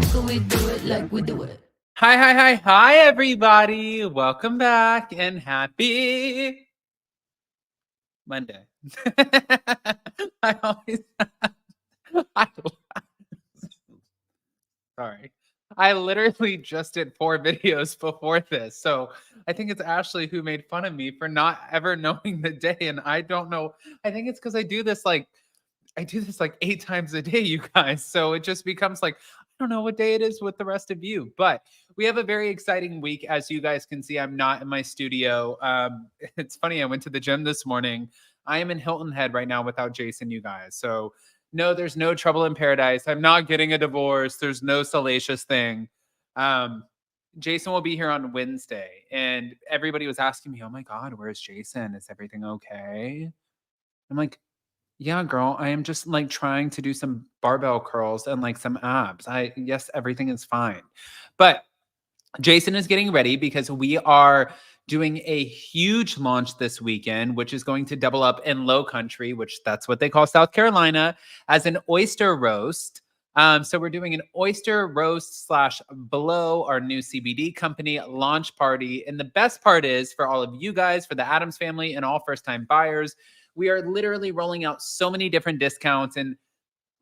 could we do it like we do it? Hi, everybody. Welcome back and happy Monday. I always, I, sorry. I literally just did 4 videos before this. So I think it's Ashley who made fun of me for not ever knowing the day. And I don't know. I think it's because I do this like 8 times a day, you guys. So it just becomes like, I don't know what day it is with the rest of you. But we have a very exciting week. As you guys can see, I'm not in my studio. It's funny. I went to the gym this morning. I am in Hilton Head right now without Jason, you guys. So no, there's no trouble in paradise. I'm not getting a divorce. There's no salacious thing. Jason will be here on Wednesday. And everybody was asking me, oh my God, where's Jason? Is everything okay? I'm like, yeah, girl, I am just like trying to do some barbell curls and like some abs. Yes, everything is fine. But Jason is getting ready because we are doing a huge launch this weekend, which is going to double up in Low Country, which that's what they call South Carolina, as an oyster roast. So we're doing an oyster roast / Blow, our new CBD company launch party. And the best part is for all of you guys, for the Adams family and all first-time buyers, we are literally rolling out so many different discounts and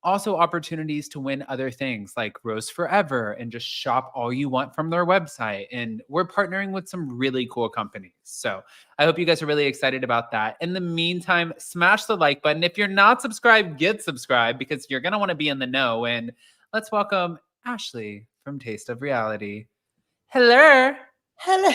also opportunities to win other things like Rose Forever and just shop all you want from their website. And we're partnering with some really cool companies. So I hope you guys are really excited about that. In the meantime, smash the like button. If you're not subscribed, get subscribed because you're going to want to be in the know. And let's welcome Ashley from Taste of Reality. Hello. Hello.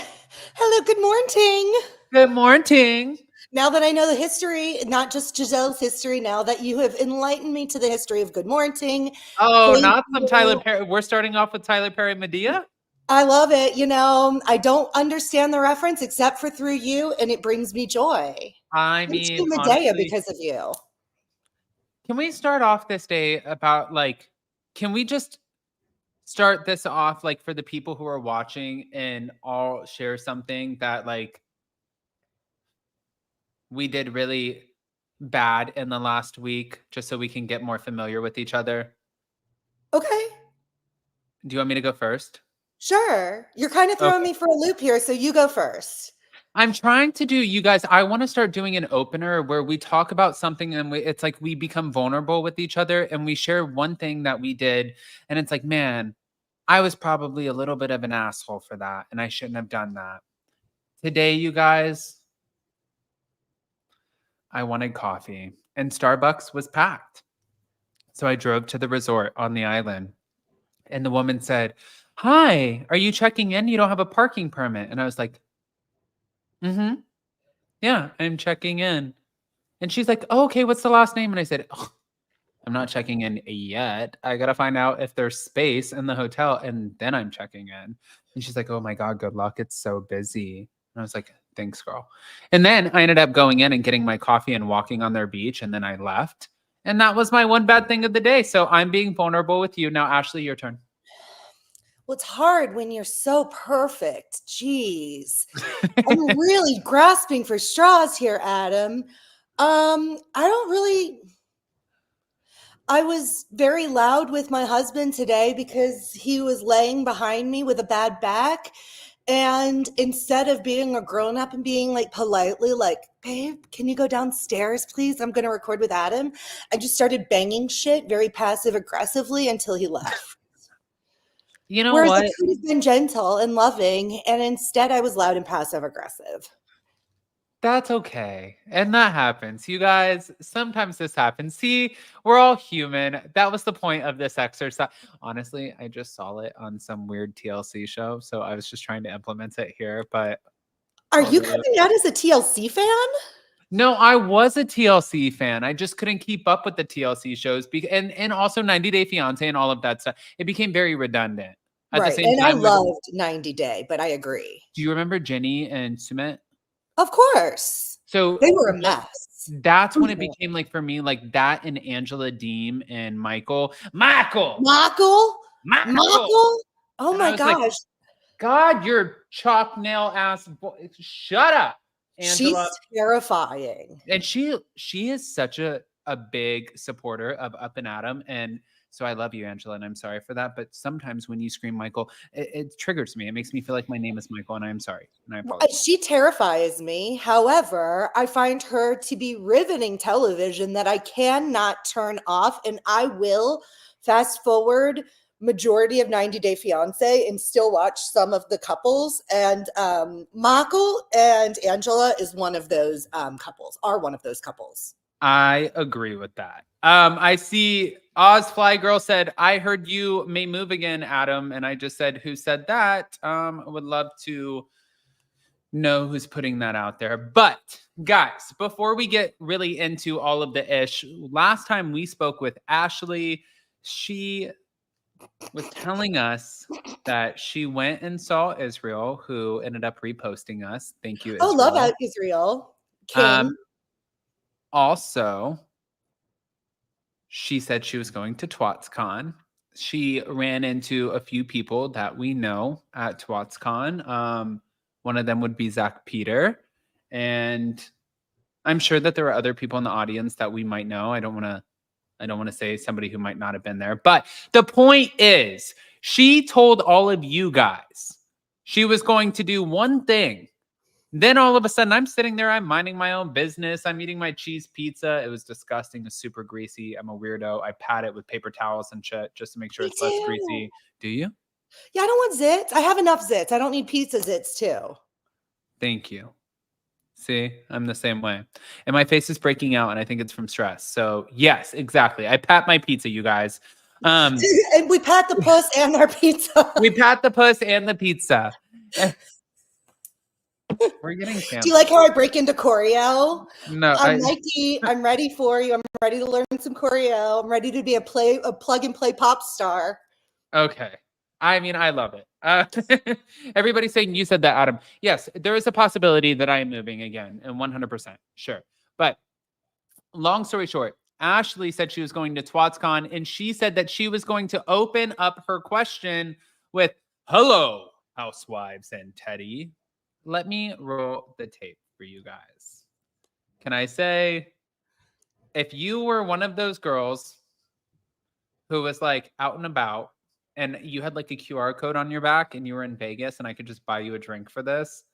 Good morning. Good morning. Now that I know the history, not just Giselle's history, now that you have enlightened me to the history of Good Morning. Oh, not some Tyler Perry. We're starting off with Tyler Perry Medea. I love it. You know, I don't understand the reference except for through you, and it brings me joy. I mean, Medea because of you. Can we start off this day about like, can we just start this off like for the people who are watching and all share something that like we did really bad in the last week, just so we can get more familiar with each other? Okay. Do you want me to go first? Sure. You're kind of throwing me for a loop here, so you go first. I'm trying to do, you guys, I want to start doing an opener where we talk about something and it's like we become vulnerable with each other and we share one thing that we did. And it's like, man, I was probably a little bit of an asshole for that. And I shouldn't have done that. Today, you guys, I wanted coffee and Starbucks was packed. So I drove to the resort on the island and the woman said, hi, are you checking in? You don't have a parking permit. And I was like, yeah, I'm checking in. And she's like, oh, okay, what's the last name? And I said, oh, I'm not checking in yet. I got to find out if there's space in the hotel and then I'm checking in. And she's like, oh my God, good luck. It's so busy. And I was like, thanks, girl. And then I ended up going in and getting my coffee and walking on their beach. And then I left. And that was my one bad thing of the day. So I'm being vulnerable with you. Now, Ashley, your turn. Well, it's hard when you're so perfect. Jeez. I'm really grasping for straws here, Adam. I was very loud with my husband today because he was laying behind me with a bad back. And instead of being a grown-up and being like politely like, babe, can you go downstairs, please? I'm going to record with Adam. I just started banging shit very passive aggressively until he left. You know Whereas what? I could have been gentle and loving, and instead I was loud and passive aggressive. That's okay. And that happens. You guys, sometimes this happens. See, we're all human. That was the point of this exercise. Honestly, I just saw it on some weird TLC show. So I was just trying to implement it here. But are you coming out as a TLC fan? No, I was a TLC fan. I just couldn't keep up with the TLC shows. And also 90 Day Fiancé and all of that stuff. It became very redundant. At the same time, I loved 90 Day, but I agree. Do you remember Jenny and Sumit? Of course. So they were a mess. That's when it became like for me, like that and Angela Deem and Michael. Oh my gosh. Like, God, you're chalk nail ass boy. Shut up. Angela. She's terrifying. And she is such a big supporter of Up and Adam. And So I love you, Angela, and I'm sorry for that. But sometimes when you scream Michael, it triggers me. It makes me feel like my name is Michael, and I'm sorry. And I apologize. She terrifies me. However, I find her to be riveting television that I cannot turn off, and I will fast forward majority of 90 Day Fiance and still watch some of the couples. And Michael and Angela is one of those couples, are one of those couples. I agree with that. I see Oz Fly Girl said, I heard you may move again, Adam. And I just said, who said that? I would love to know who's putting that out there. But guys, before we get really into all of the ish, last time we spoke with Ashley, she was telling us that she went and saw Israel, who ended up reposting us. Thank you, Israel. Oh, love that, Israel. King. Also, she said she was going to TwatsCon. She ran into a few people that we know at TwatsCon. One of them would be Zach Peter. And I'm sure that there are other people in the audience that we might know. I don't want to say somebody who might not have been there. But the point is, she told all of you guys she was going to do one thing. Then all of a sudden, I'm sitting there, I'm minding my own business. I'm eating my cheese pizza. It was disgusting. It's super greasy. I'm a weirdo. I pat it with paper towels and shit just to make sure it's less greasy. Do you? Yeah, I don't want zits. I have enough zits. I don't need pizza zits too. Thank you. See, I'm the same way. And my face is breaking out, and I think it's from stress. So yes, exactly. I pat my pizza, you guys. And we pat the puss and our pizza. We pat the puss and the pizza. We're getting canceled. Do you like how I break into choreo? No, I'm Nike. I'm ready for you. I'm ready to learn some choreo. I'm ready to be a plug and play pop star. Okay. I mean, I love it. Everybody's saying you said that, Adam. Yes, there is a possibility that I am moving again, and 100%. Sure. But long story short, Ashley said she was going to TwatsCon, and she said that she was going to open up her question with, hello, Housewives and Teddi. Let me roll the tape for you guys. Can I say, if you were one of those girls who was like out and about and you had like a QR code on your back and you were in Vegas and I could just buy you a drink for this,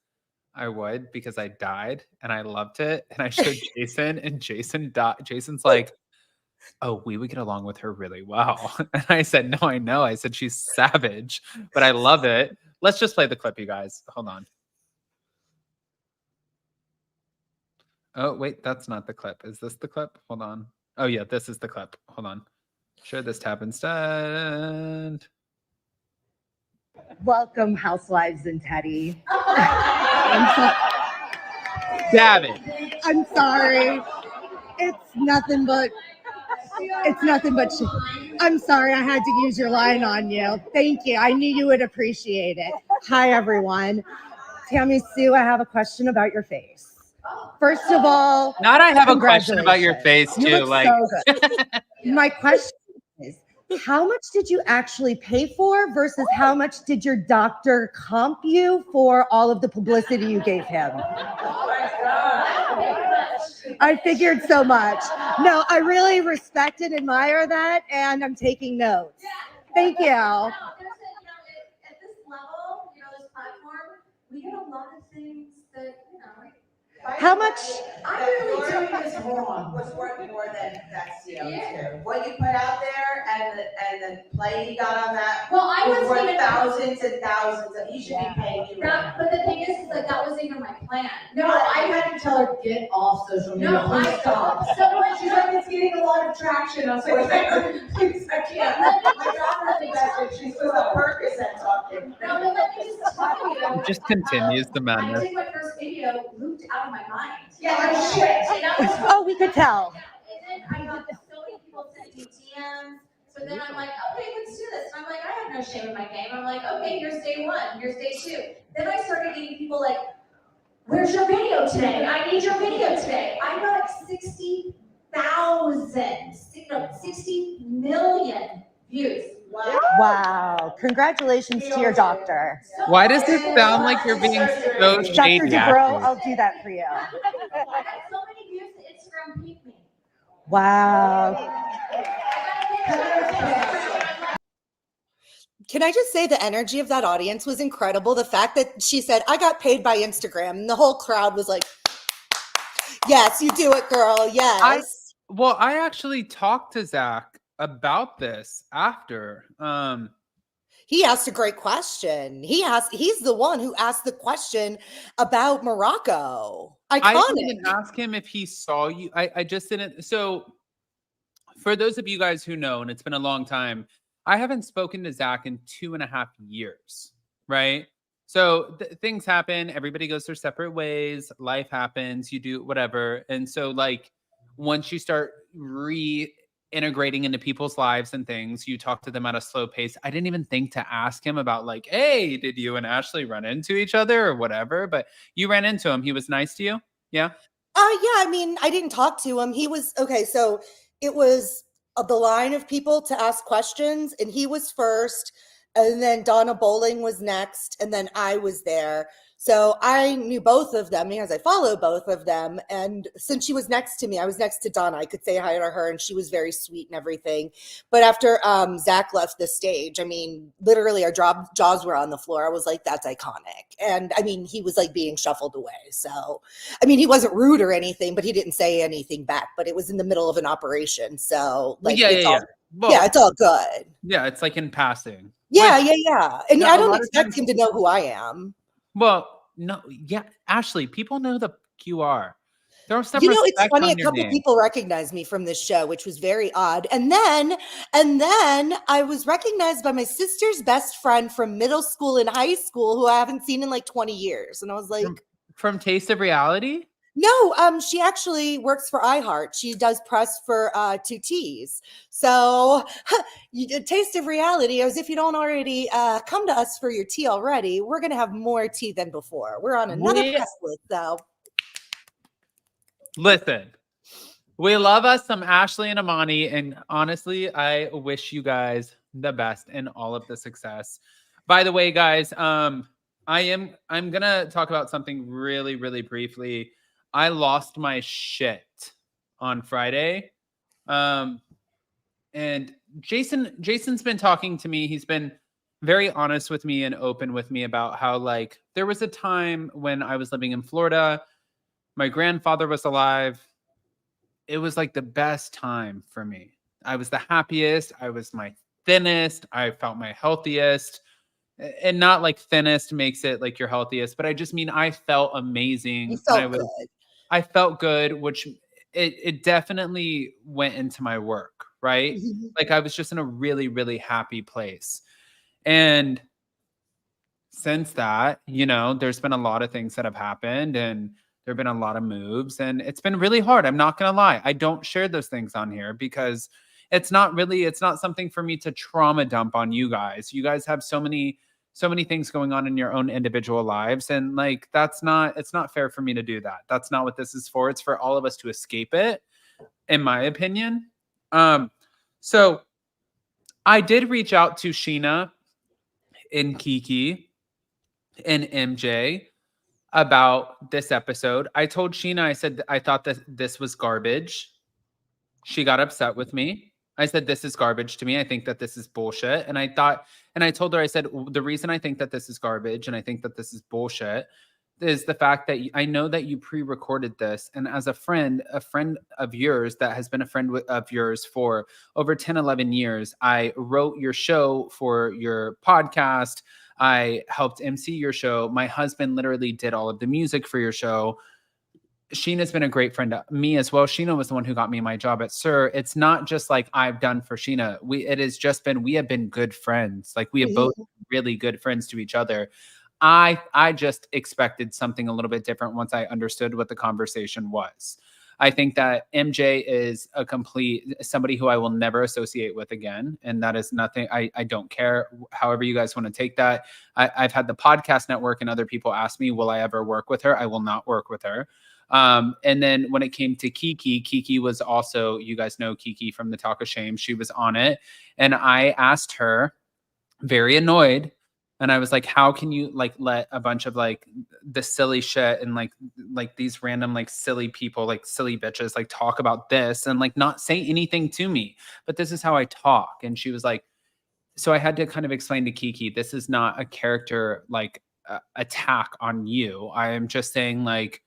I would, because I died and I loved it. And I showed Jason, and Jason's like, oh, we would get along with her really well. And I said, no, I know. I said, she's savage, but I love it. Let's just play the clip, you guys. Hold on. Oh, wait, that's not the clip. Is this the clip? Hold on. Oh, yeah, this is the clip. Hold on. Share this tab instead. Welcome, Housewives and Teddi. Savage. I'm sorry. It's nothing but I'm sorry I had to use your line on you. Thank you. I knew you would appreciate it. Hi, everyone. Tammy Sue, I have a question about your face. First of all, not I have a question about your face too. You look so good. My question is, how much did you actually pay for versus how much did your doctor comp you for all of the publicity you gave him? I figured so much. No, I really respect and admire that, and I'm taking notes. Thank you. At this level, this platform, we get a lot of things that, How much? I'm really doing this wrong. Was worth more than that CO2. What you put out there and the play you got on that. Well, I was wasn't worth even thousands and thousands of. You should be paying me. But the thing is that wasn't even my plan. No, I had to tell her get off social media. No, I stop. She's like, it's getting a lot of traction. I was like, please, I can't. My daughter's invested. She's with a Percocet talking. No, but let me just tell you. It just continues the madness. I think my first video looped out of my mind. Yeah, like shit. Oh, we could tell. And then I got so many people sending me DMs. So then I'm like, okay, let's do this. And I'm like, I have no shame in my game. I'm like, okay, here's day one, here's day two. Then I started getting people like, where's your video today? I need your video today. I got like 60 million views. Wow. Congratulations to your doctor. Why does this sound like you're being so shady? Dr. Dubrow, I'll do that for you. I got so many views that Instagram peeped me. Wow. Can I just say the energy of that audience was incredible? The fact that she said, I got paid by Instagram, and the whole crowd was like, yes, you do it, girl. Yes. I actually talked to Zach about this after. He asked a great question. He's the one who asked the question about Morocco. I didn't Iconic. even ask him if he saw you. I just didn't. So for those of you guys who know, and it's been a long time, I haven't spoken to Zach in 2.5 years, right? So things happen. Everybody goes their separate ways. Life happens. You do whatever. And so, like, once you start reintegrating into people's lives and things, you talk to them at a slow pace. I didn't even think to ask him about, like, hey, did you and Ashley run into each other or whatever? But you ran into him. He was nice to you? Yeah. Yeah, I mean, I didn't talk to him. He was okay. So it was the line of people to ask questions, and he was first, and then Donna Bowling was next, and then I was there. So I knew both of them because I follow both of them. And since she was next to me, I was next to Donna. I could say hi to her, and she was very sweet and everything. But after Zach left the stage, I mean, literally our jaws were on the floor. I was like, that's iconic. And I mean, he was like being shuffled away. So, I mean, he wasn't rude or anything, but he didn't say anything back. But it was in the middle of an operation. So, like, Yeah. Well, it's all good. yeah, it's like in passing. Yeah. Which, And no, I a don't lot of expect times- him to know who I am. Well, no, yeah, Ashley, people know the QR. Throw some You know, it's respect funny. on A your couple name. people recognized me from this show, which was very odd. And then I was recognized by my sister's best friend from middle school and high school, who I haven't seen in like 20 years. And I was like, From Taste of Reality? no, she actually works for iHeart. She does press for 2Ts. So you Taste of Reality, as if you don't already come to us for your tea already. We're going to have more tea than before. We're on another press list, though. Listen, we love us some Ashley and Amani, and honestly, I wish you guys the best in all of the success. By the way, guys, I'm gonna talk about something really, really briefly. I lost my shit on Friday. And Jason's been talking to me. He's been very honest with me and open with me about how, like, there was a time when I was living in Florida. My grandfather was alive. It was like the best time for me. I was the happiest. I was my thinnest. I felt my healthiest. And not like thinnest makes it like your healthiest, but I just mean I felt amazing. You felt good. I felt good, which it definitely went into my work, right? Mhm. Like I was just in a really, really happy place. And since that, there's been a lot of things that have happened, and there have been a lot of moves, and it's been really hard. I'm not going to lie. I don't share those things on here because it's not something for me to trauma dump on you guys. You guys have so many things going on in your own individual lives, and like it's not fair for me to do that. That's not what this is for. It's for all of us to escape it, in my opinion. So I did reach out to Sheena and Kiki and MJ about this episode. I told Sheena, I said, I thought that this was garbage. She got upset with me. I said, this is garbage to me. I think that this is bullshit. And I told her, I said, the reason I think that this is garbage and I think that this is bullshit is the fact that I know that you pre-recorded this. And as a friend of yours that has been a friend of yours for over 10, 11 years, I wrote your show for your podcast. I helped MC your show. My husband literally did all of the music for your show. Sheena's been a great friend to me as well. Sheena was the one who got me my job at SUR. It's not just like I've done for Sheena. We have been good friends. Like we have both been really good friends to each other. I just expected something a little bit different once I understood what the conversation was. I think that MJ is somebody who I will never associate with again. And that is nothing. I don't care however you guys want to take that. I've had the podcast network and other people ask me, will I ever work with her? I will not work with her. And then when it came to Kiki was also, you guys know Kiki from the Talk of Shame. She was on it. And I asked her, very annoyed, and I was like, how can you like let a bunch of like the silly shit and like these random like silly people, like silly bitches, like talk about this and like not say anything to me, but this is how I talk. And she was like, so I had to kind of explain to Kiki, this is not a character like attack on you. I am just saying like,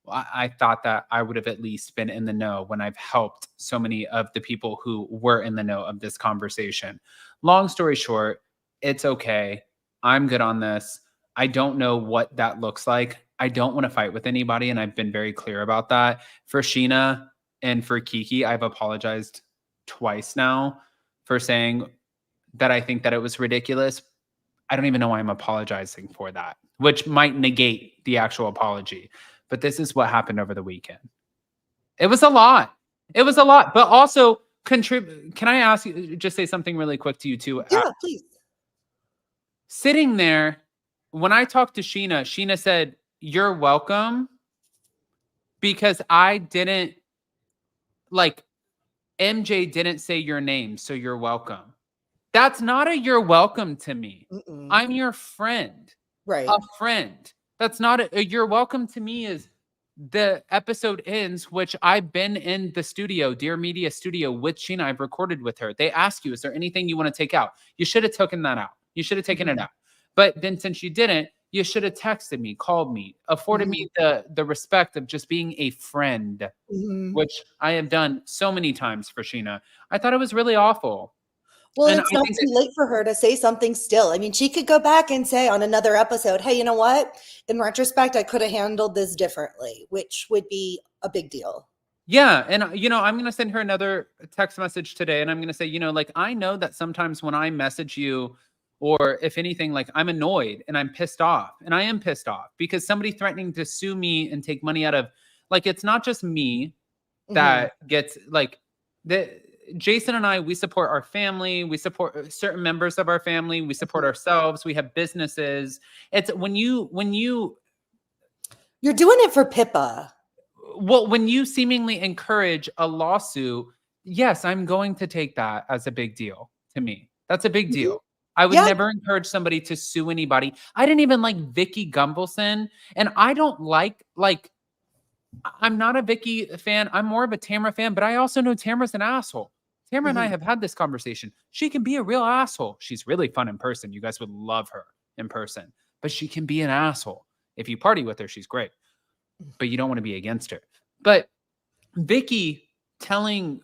I thought that I would have at least been in the know when I've helped so many of the people who were in the know of this conversation. Long story short, it's okay. I'm good on this. I don't know what that looks like. I don't want to fight with anybody, and I've been very clear about that. For Sheena and for Kiki, I've apologized twice now for saying that I think that it was ridiculous. I don't even know why I'm apologizing for that, which might negate the actual apology. But this is what happened over the weekend. It was a lot. It was a lot. But also, can I ask you, just say something really quick to you too? Yeah, please. Sitting there, when I talked to Sheena, Sheena said, "You're welcome," because I didn't, like, MJ didn't say your name, so you're welcome. That's not a you're welcome to me. Mm-mm. I'm your friend. Right. A friend. That's not a you're welcome to me is the episode ends, which I've been in the studio, Dear Media Studio with Sheena. I've recorded with her. They ask you, is there anything you want to take out? You should have taken that out. You should have taken it out. But then since you didn't, you should have texted me, called me, afforded me the respect of just being a friend, which I have done so many times for Sheena. I thought it was really awful. Well, And it's I not think too late for her to say something still. I mean, she could go back and say on another episode, hey, you know what? In retrospect, I could have handled this differently, which would be a big deal. Yeah. And, I'm going to send her another text message today. And I'm going to say, like, I know that sometimes when I message you, or if anything, like, I'm annoyed and I'm pissed off. And I am pissed off because somebody threatening to sue me and take money out of, like, it's not just me that gets, like, Jason and I, we support our family. We support certain members of our family. We support ourselves. We have businesses. It's when you're doing it for Pippa. Well, when you seemingly encourage a lawsuit, yes, I'm going to take that as a big deal to me. That's a big deal. I would never encourage somebody to sue anybody. I didn't even like Vicky Gunvalson, and I don't like I'm not a Vicky fan. I'm more of a Tamra fan, but I also know Tamra's an asshole. Tamra and I have had this conversation. She can be a real asshole. She's really fun in person. You guys would love her in person, but she can be an asshole. If you party with her, she's great, but you don't want to be against her. But Vicky telling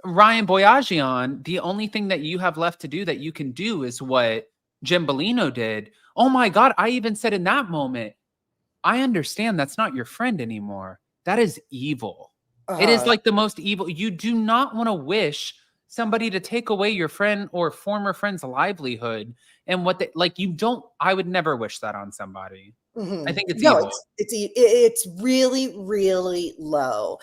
Ryan Boyajian, the only thing that you have left to do that you can do is what Jim Bellino did. Oh my God. I even said in that moment, I understand that's not your friend anymore. That is evil. It is like the most evil. You do not want to wish somebody to take away your friend or former friend's livelihood and what they like. You don't, I would never wish that on somebody. I think it's evil. It's really, really low.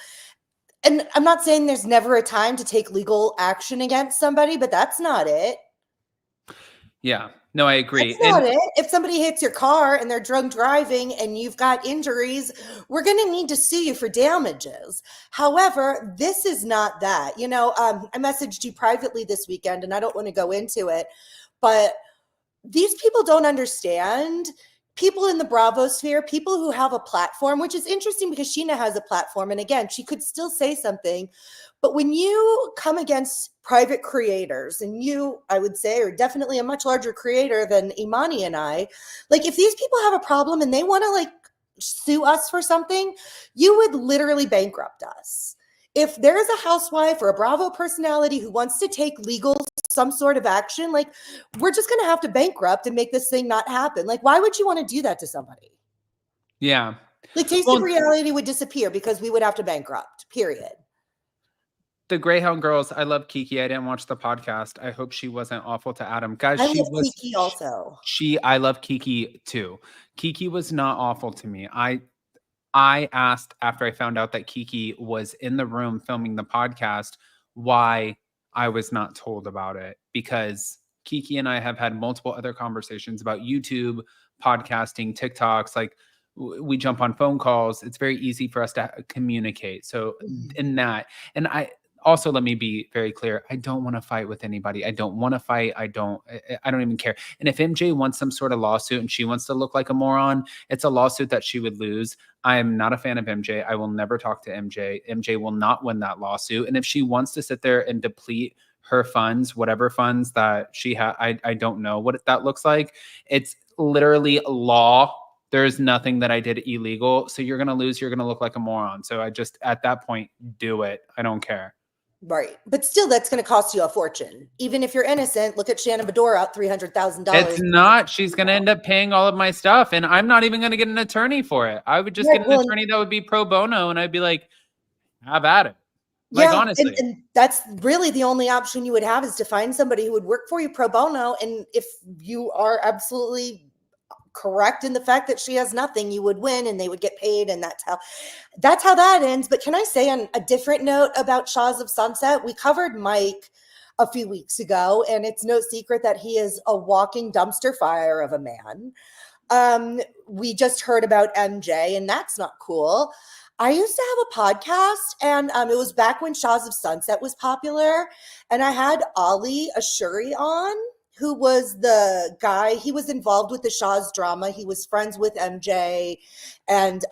And I'm not saying there's never a time to take legal action against somebody, but that's not it. Yeah. No, I agree. That's not it. If somebody hits your car and they're drunk driving and you've got injuries, we're going to need to sue you for damages. However, this is not that. I messaged you privately this weekend, and I don't want to go into it, but these people don't understand. People in the Bravo sphere, people who have a platform, which is interesting because Sheena has a platform. And again, she could still say something. But when you come against private creators, and you, I would say, are definitely a much larger creator than Imani and I, like if these people have a problem and they want to sue us for something, you would literally bankrupt us. If there's a housewife or a Bravo personality who wants to take legal some sort of action, we're just going to have to bankrupt and make this thing not happen. Why would you want to do that to somebody? Yeah. Taste of Reality would disappear because we would have to bankrupt, period. The Greyhound Girls, I love Kiki. I didn't watch the podcast. I hope she wasn't awful to Adam. Guys, I love Kiki also. I love Kiki too. Kiki was not awful to me. I asked after I found out that Kiki was in the room filming the podcast why I was not told about it, because Kiki and I have had multiple other conversations about YouTube, podcasting, TikToks. We jump on phone calls. It's very easy for us to communicate. So in that, and also, let me be very clear. I don't want to fight with anybody. I don't want to fight. I don't even care. And if MJ wants some sort of lawsuit and she wants to look like a moron, it's a lawsuit that she would lose. I am not a fan of MJ. I will never talk to MJ. MJ will not win that lawsuit. And if she wants to sit there and deplete her funds, whatever funds that she had. I don't know what that looks like. It's literally law. There's nothing that I did illegal. So you're going to lose. You're going to look like a moron. So I just, at that point, do it. I don't care. Right. But still, that's going to cost you a fortune. Even if you're innocent, look at Shannon Bedore out $300,000. It's not. She's going to end up paying all of my stuff. And I'm not even going to get an attorney for it. I would just get an attorney that would be pro bono. And I'd be like, have at it. Like, honestly. And that's really the only option you would have, is to find somebody who would work for you pro bono. And if you are absolutely correct in the fact that she has nothing, you would win and they would get paid, and that's how that ends. But can I say, on a different note about Shaws of Sunset, we covered Mike a few weeks ago, and it's no secret that he is a walking dumpster fire of a man. We just heard about MJ, and that's not cool. I used to have a podcast, and it was back when Shaws of Sunset was popular, and I had Ali Ashuri on, who was the guy. He was involved with the Shaw's drama. He was friends with MJ and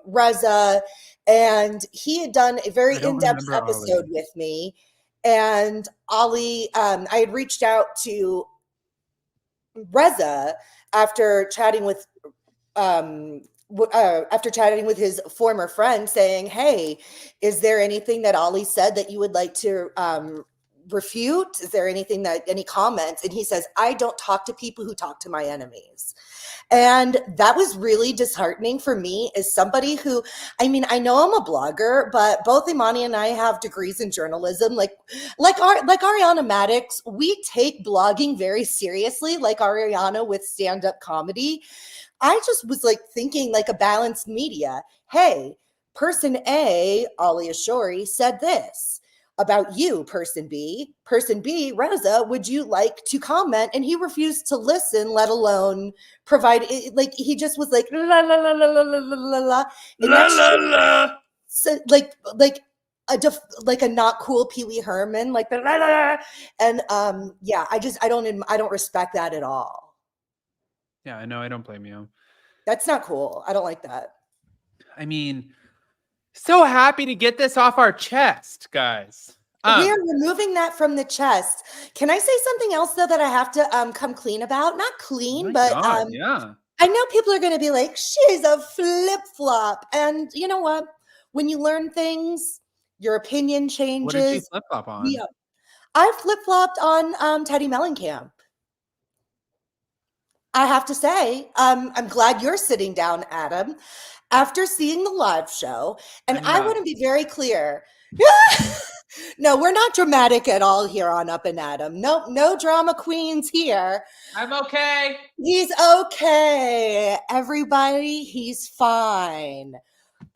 Reza, and he had done a very in-depth episode with me. And Ali, I had reached out to Reza after chatting with his former friend, saying, hey, is there anything that Ali said that you would like to refute? Is there any comments? And he says, I don't talk to people who talk to my enemies. And that was really disheartening for me, as somebody who, I mean, I know I'm a blogger, but both Imani and I have degrees in journalism. Like Ariana Maddox, we take blogging very seriously, like Ariana with stand-up comedy. I just was like thinking like a balanced media. Hey, person A, Ali Ashuri, said this about you, person B. Person B, Reza, would you like to comment? And he refused to listen, let alone provide it. Like, he just was like, la, la, la, la, la, la, la, la. La, la, la. So, like a not cool Pee Wee Herman, like, la, la, la. And yeah, I don't respect that at all. Yeah, I know. I don't blame you. That's not cool. I don't like that. I mean, so happy to get this off our chest, guys. We are removing that from the chest. Can I say something else, though, that I have to come clean about? Not clean, but yeah. I know people are going to be like, she's a flip-flop. And you know what? When you learn things, your opinion changes. What did you flip-flop on? Yeah. I flip-flopped on Teddi Mellencamp. I have to say, I'm glad you're sitting down, Adam, after seeing the live show. And I want to be very clear. No, we're not dramatic at all here on Up and Adam. No drama queens here. I'm okay. He's okay. Everybody, he's fine.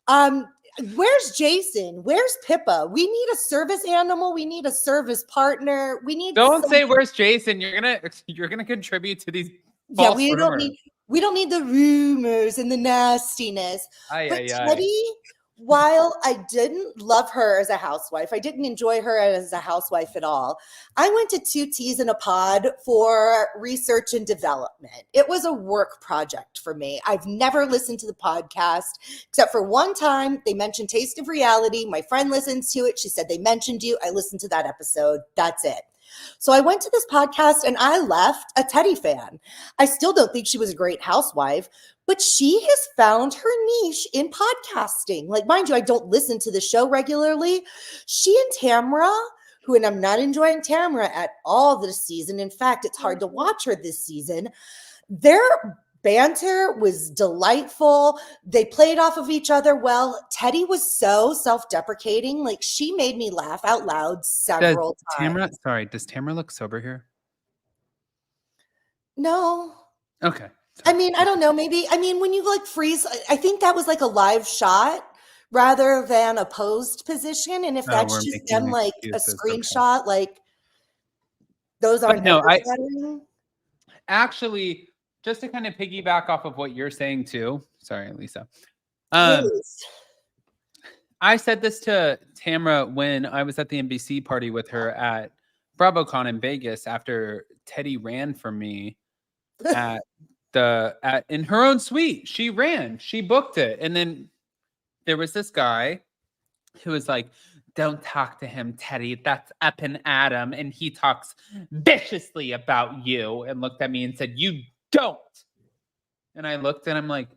Where's Jason? Where's Pippa? We need a service animal. We need a service partner. We need. Don't say where's Jason. You're gonna contribute to these. Yeah, we don't need the rumors and the nastiness. Teddi, while I didn't love her as a housewife, I didn't enjoy her as a housewife at all. I went to 2 T's in a Pod for research and development. It was a work project for me. I've never listened to the podcast except for one time. They mentioned Taste of Reality. My friend listens to it. She said they mentioned you. I listened to that episode. That's it. So I went to this podcast and I left a Teddi fan. I still don't think she was a great housewife, but she has found her niche in podcasting. Like, mind you, I don't listen to the show regularly. She and Tamra, and I'm not enjoying Tamra at all this season. In fact, it's hard to watch her this season. Their banter was delightful. They played off of each other well. Teddi was so self-deprecating. Like, she made me laugh out loud several times. Does Tamra look sober here? No. Okay. I mean, I don't know. Maybe, I mean, when you like freeze, I think that was like a live shot rather than a posed position. And if that's just them like a screenshot, okay. Like those aren't. No, actually, just to kind of piggyback off of what you're saying too. Sorry, Lisa. I said this to Tamra when I was at the NBC party with her at BravoCon in Vegas after Teddi ran for me in her own suite. She ran, she booked it. And then there was this guy who was like, don't talk to him, Teddi. That's up and Adam. And he talks viciously about you, and looked at me and said, you don't. And I looked and I'm like,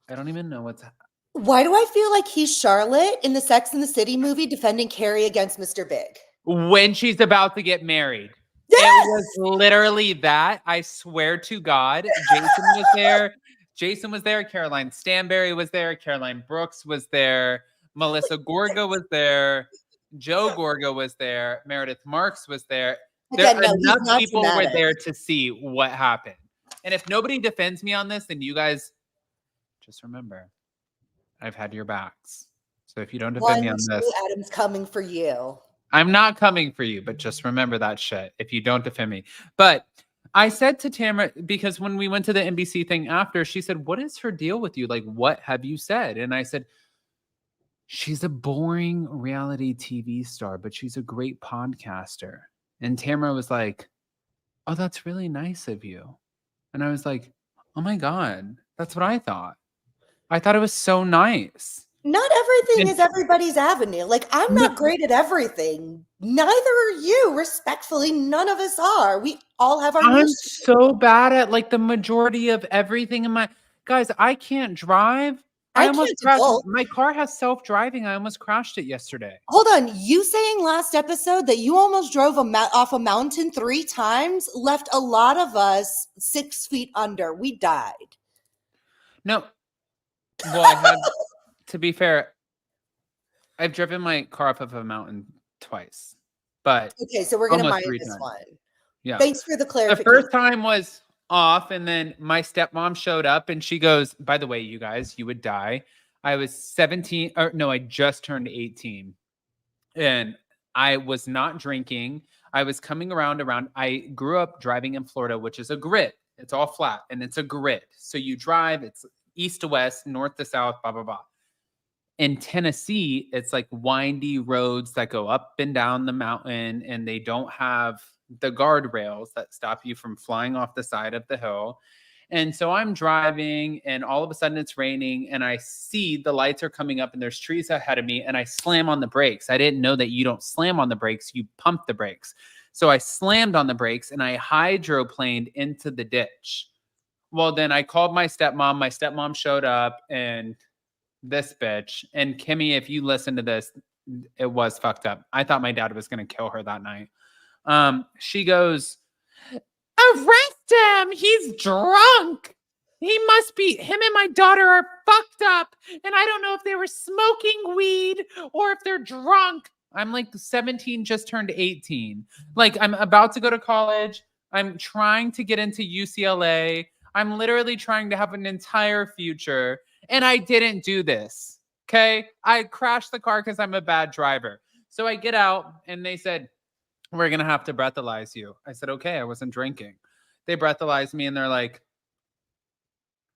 I don't even know what's happening. Why do I feel like he's Charlotte in the Sex and the City movie defending Carrie against Mr. Big? When she's about to get married. Yes! It was literally that. I swear to God. Jason was there. Jason was there. Caroline Stanberry was there. Caroline Brooks was there. Melissa Gorga was there. Joe Gorga was there. Meredith Marks was there. Again, no, he's Enough not people were dramatic. there to see what happened. And if nobody defends me on this, then you guys just remember, I've had your backs. So if you don't defend me on this, Adam's coming for you. I'm not coming for you, but just remember that shit if you don't defend me. But I said to Tamra, because when we went to the NBC thing after, she said, what is her deal with you? Like, what have you said? And I said, she's a boring reality TV star, but she's a great podcaster. And Tamra was like, oh, that's really nice of you. And I was like, oh my God, that's what I thought. I thought it was so nice. Not everything is everybody's avenue. Like, I'm not great at everything. Neither are you. Respectfully, none of us are. We all have our I'm niche. so bad at like the majority of everything in my guys. I can't drive. I almost crashed. My car has self-driving. I almost crashed it yesterday. Hold on. You saying last episode that you almost drove off a mountain 3 times left a lot of us 6 feet under. We died. No. Well, I had, to be fair, I've driven my car off of a mountain twice. But okay, so we're going to mind this one. Yeah. Thanks for the clarification. The first time was off, and then my stepmom showed up and she goes, by the way, you guys, you would die. I was 17, or no, I just turned 18. And I was not drinking. I was coming around. I grew up driving in Florida, which is a grid. It's all flat and it's a grid. So you drive, it's east to west, north to south, blah, blah, blah. In Tennessee, it's like windy roads that go up and down the mountain, and they don't have the guardrails that stop you from flying off the side of the hill. And so I'm driving, and all of a sudden it's raining, and I see the lights are coming up and there's trees ahead of me, and I slam on the brakes. I didn't know that you don't slam on the brakes, you pump the brakes. So I slammed on the brakes and I hydroplaned into the ditch. Well, then I called my stepmom. My stepmom showed up, and this bitch, and Kimmy, if you listen to this, it was fucked up. I thought my dad was going to kill her that night. She goes, arrest him. He's drunk. He must be, him and my daughter are fucked up. And I don't know if they were smoking weed or if they're drunk. I'm like 17, just turned 18. Like, I'm about to go to college. I'm trying to get into UCLA. I'm literally trying to have an entire future. And I didn't do this. Okay. I crashed the car because I'm a bad driver. So I get out and they said, we're going to have to breathalyze you. I said, okay, I wasn't drinking. They breathalyzed me and they're like,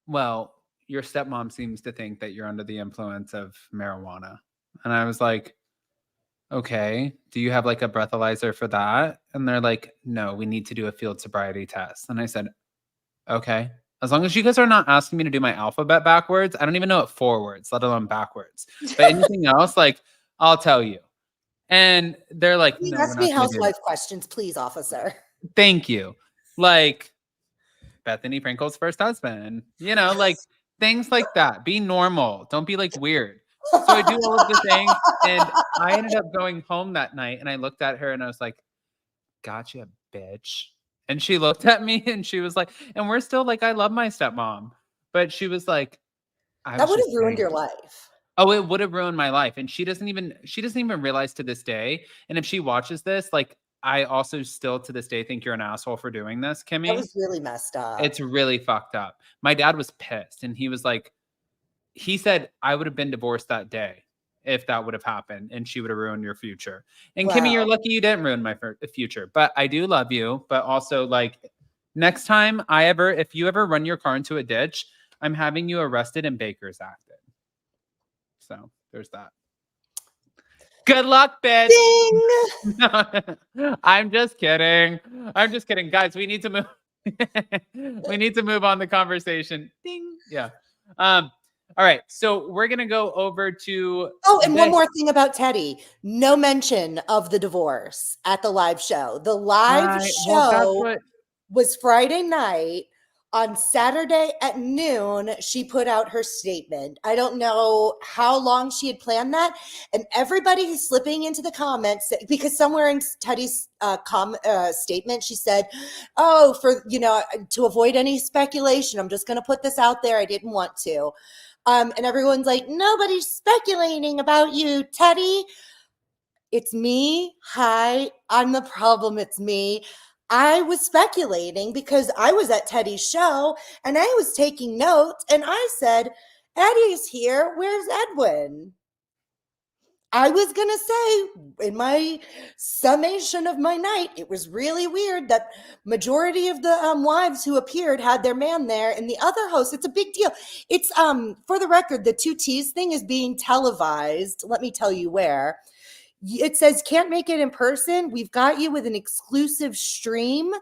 well, your stepmom seems to think that you're under the influence of marijuana. And I was like, okay, do you have like a breathalyzer for that? And they're like, no, we need to do a field sobriety test. And I said, okay. As long as you guys are not asking me to do my alphabet backwards, I don't even know it forwards, let alone backwards. But anything else, like, I'll tell you. And they're like, no, ask me housewife questions, please, officer. Thank you. Like Bethany Frankel's first husband, you know, like things like that. Be normal. Don't be like weird. So I do all of the things, and I ended up going home that night, and I looked at her and I was like, gotcha, bitch. And she looked at me and she was like, and we're still like, I love my stepmom. But she was like, that would have ruined your life. Oh, it would have ruined my life. And she doesn't even realize to this day. And if she watches this, like, I also still to this day think you're an asshole for doing this, Kimmy. That was really messed up. It's really fucked up. My dad was pissed, and he was like, he said, I would have been divorced that day if that would have happened, and she would have ruined your future. And wow. Kimmy, you're lucky you didn't ruin my future, but I do love you. But also, like, next time if you ever run your car into a ditch, I'm having you arrested and Baker's acted. So there's that. Good luck, bitch. I'm just kidding. Guys, we need to move. We need to move on the conversation. Ding. Yeah. All right, so we're gonna go over to. Oh, and one more thing about Teddi. No mention of the divorce at the live show. The live Well, that's show what. was Friday night. On Saturday at noon, she put out her statement. I don't know how long she had planned that. And everybody is slipping into the comments because somewhere in Teddi's statement, she said, oh, to avoid any speculation, I'm just going to put this out there. I didn't want to. And everyone's like, nobody's speculating about you, Teddi. It's me. Hi, I'm the problem. It's me. I was speculating because I was at Teddi's show and I was taking notes and I said, Eddie's here. Where's Edwin? I was going to say in my summation of my night, it was really weird that majority of the wives who appeared had their man there and the other host, it's a big deal. It's for the record, the 2T's thing is being televised. Let me tell you where. It says can't make it in person. We've got you with an exclusive stream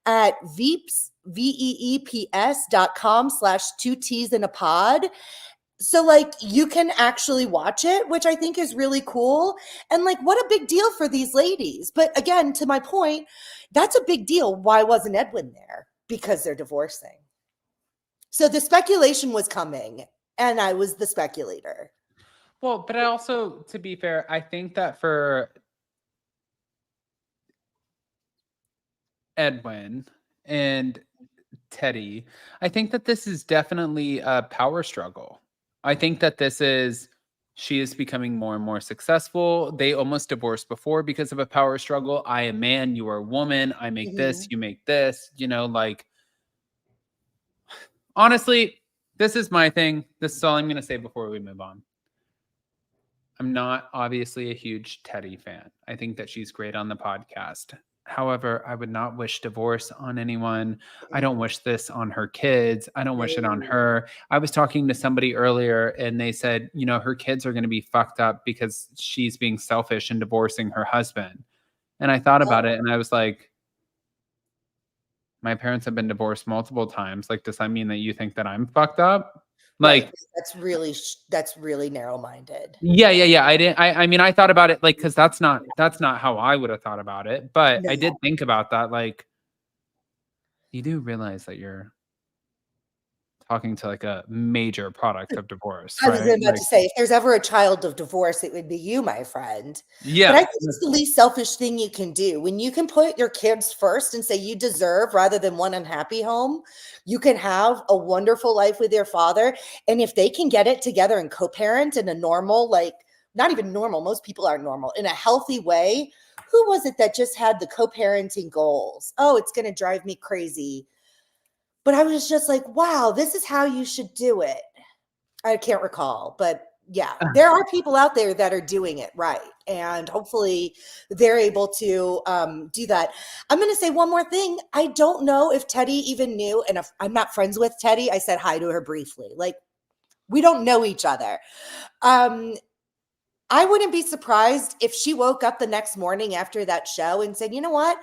at veeps.com/2T's in a pod. So like you can actually watch it, which I think is really cool. And like, what a big deal for these ladies. But again, to my point, that's a big deal. Why wasn't Edwin there? Because they're divorcing. So the speculation was coming and I was the speculator. Well, but I also, to be fair, I think that for Edwin and Teddi, I think that this is definitely a power struggle. I think that she is becoming more and more successful. They almost divorced before because of a power struggle. I am man, you are a woman. I make this, you make this, like, honestly, this is my thing. This is all I'm going to say before we move on. I'm not obviously a huge Teddi fan. I think that she's great on the podcast. However, I would not wish divorce on anyone. I don't wish this on her kids. I don't wish it on her. I was talking to somebody earlier and they said, her kids are going to be fucked up because she's being selfish and divorcing her husband. And I thought about it and I was like, my parents have been divorced multiple times. Like, does that mean that you think that I'm fucked up? Like, right. That's really narrow-minded. Yeah. I mean, I thought about it like, cause that's not how I would have thought about it. But I did think about that. Like, you do realize that you're talking to like a major product of divorce. I was right? about to say, if there's ever a child of divorce, it would be you, my friend. Yeah. But I think it's the least selfish thing you can do. When you can put your kids first and say you deserve rather than one unhappy home, you can have a wonderful life with your father. And if they can get it together and co-parent in a normal, like not even normal, most people aren't normal, in a healthy way. Who was it that just had the co-parenting goals? Oh, it's going to drive me crazy. But I was just like, wow, this is how you should do it. I can't recall, but yeah, there are people out there that are doing it right. And hopefully they're able to do that. I'm going to say one more thing. I don't know if Teddi even knew, and if I'm not friends with Teddi, I said hi to her briefly. Like, we don't know each other. I wouldn't be surprised if she woke up the next morning after that show and said, you know what?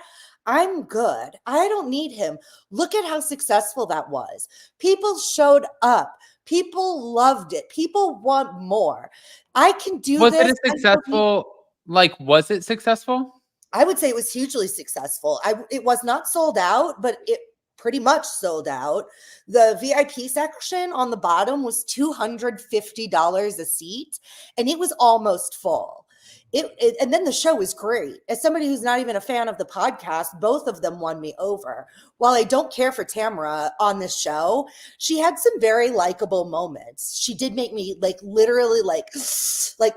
I'm good. I don't need him. Look at how successful that was. People showed up. People loved it. People want more. I can do this. Was it a successful, was it successful? I would say it was hugely successful. It was not sold out, but it pretty much sold out. The VIP section on the bottom was $250 a seat, and it was almost full. And then the show was great. As somebody who's not even a fan of the podcast, both of them won me over. While I don't care for Tamra on this show, she had some very likable moments. She did make me literally